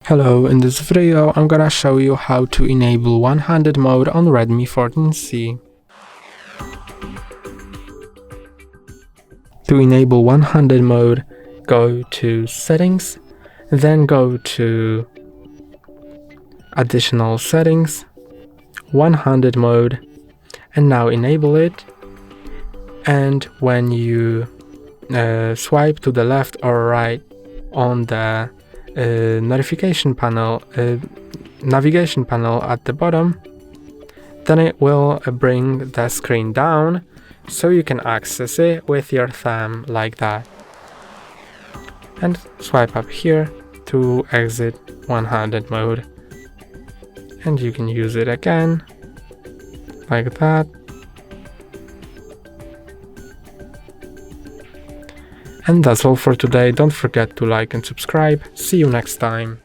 Hello, in this video I'm gonna show you how to enable one-handed mode on Redmi 14C. To enable one-handed mode, go to Settings, then go to Additional Settings, One-handed mode, and now enable it. And when you swipe to the left or right on the navigation panel at the bottom, then it will bring the screen down so you can access it with your thumb like that, and swipe up here to exit one-handed mode, and you can use it again like that. And that's all for today. Don't forget to like and subscribe. See you next time.